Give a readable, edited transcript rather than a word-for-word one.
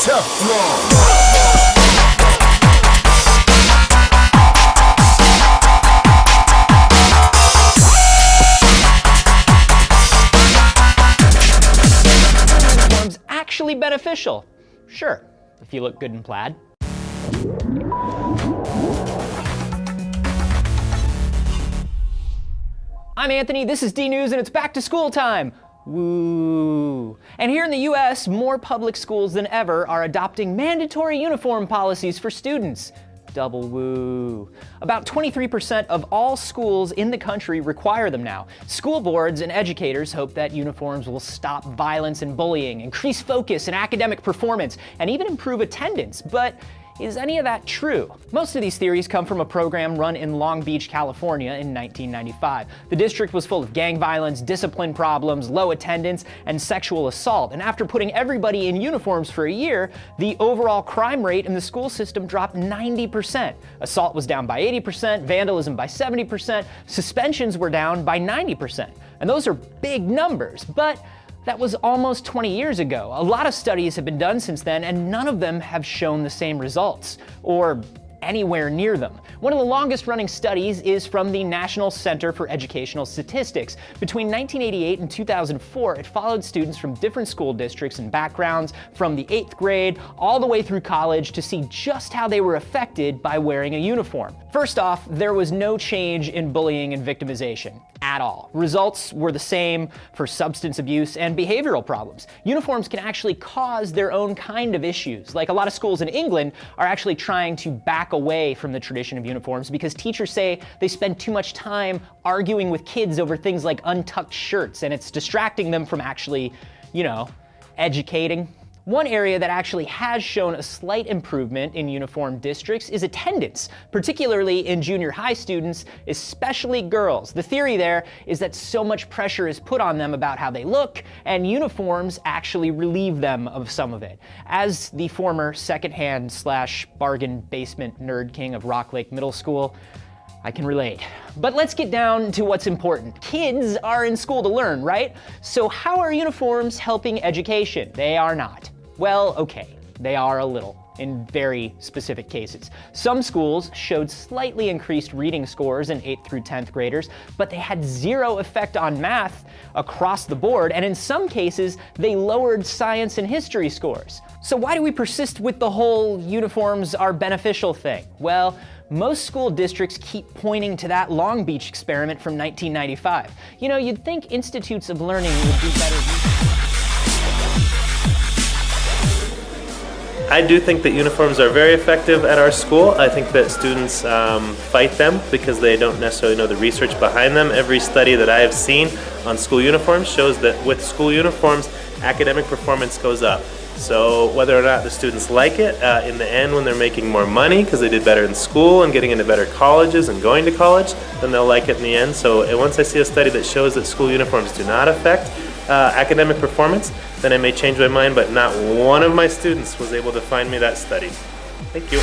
Tough love. Uniform's actually beneficial. Sure, if you look good in plaid. I'm Anthony, this is D News, and it's back to school time. Woo! And here in the US, more public schools than ever are adopting mandatory uniform policies for students. Double woo. About 23% of all schools in the country require them now. School boards and educators hope that uniforms will stop violence and bullying, increase focus and academic performance, and even improve attendance. But is any of that true? Most of these theories come from a program run in Long Beach, California in 1995. The district was full of gang violence, discipline problems, low attendance, and sexual assault. And after putting everybody in uniforms for a year, the overall crime rate in the school system dropped 90%. Assault was down by 80%, vandalism by 70%, suspensions were down by 90%. And those are big numbers, but that was almost 20 years ago. A lot of studies have been done since then, and none of them have shown the same results, or anywhere near them. One of the longest running studies is from the National Center for Educational Statistics. Between 1988 and 2004, it followed students from different school districts and backgrounds, from the 8th grade all the way through college, to see just how they were affected by wearing a uniform. First off, there was no change in bullying and victimization at all. Results were the same for substance abuse and behavioral problems. Uniforms can actually cause their own kind of issues. Like, a lot of schools in England are actually trying to back away from the tradition of uniforms because teachers say they spend too much time arguing with kids over things like untucked shirts, and it's distracting them from actually, educating. One area that actually has shown a slight improvement in uniform districts is attendance, particularly in junior high students, especially girls. The theory there is that so much pressure is put on them about how they look, and uniforms actually relieve them of some of it. As the former secondhand / bargain basement nerd king of Rock Lake Middle School, I can relate. But let's get down to what's important. Kids are in school to learn, right? So how are uniforms helping education? They are not. Well, okay, they are a little, in very specific cases. Some schools showed slightly increased reading scores in 8th through 10th graders, but they had zero effect on math across the board, and in some cases, they lowered science and history scores. So why do we persist with the whole uniforms are beneficial thing? Well, most school districts keep pointing to that Long Beach experiment from 1995. You'd think institutes of learning would do better. I do think that uniforms are very effective at our school. I think that students fight them because they don't necessarily know the research behind them. Every study that I have seen on school uniforms shows that with school uniforms, academic performance goes up. So whether or not the students like it, in the end, when they're making more money because they did better in school and getting into better colleges and going to college, then they'll like it in the end. So once I see a study that shows that school uniforms do not affect academic performance, then I may change my mind, but not one of my students was able to find me that study. Thank you.